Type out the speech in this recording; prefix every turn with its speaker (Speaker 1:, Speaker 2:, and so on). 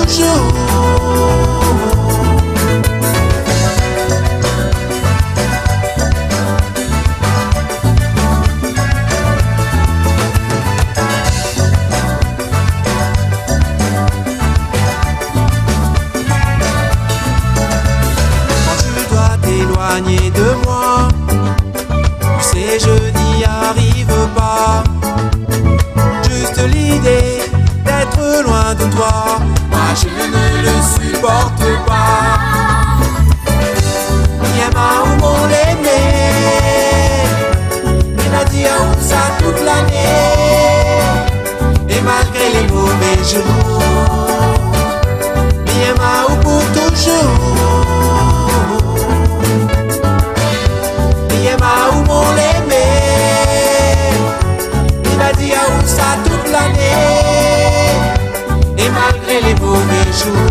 Speaker 1: toujours. De moi, tu sais je n'y arrive pas. Juste l'idée d'être loin de toi, moi je ne le supporte pas. Yema où mon aimé, il a dit à où ça toute l'année. Et malgré les mauvais jours, Yema où pour toujours. Yema où mon aimé, il a dit à où ça toute l'année. Et malgré les mauvais jours,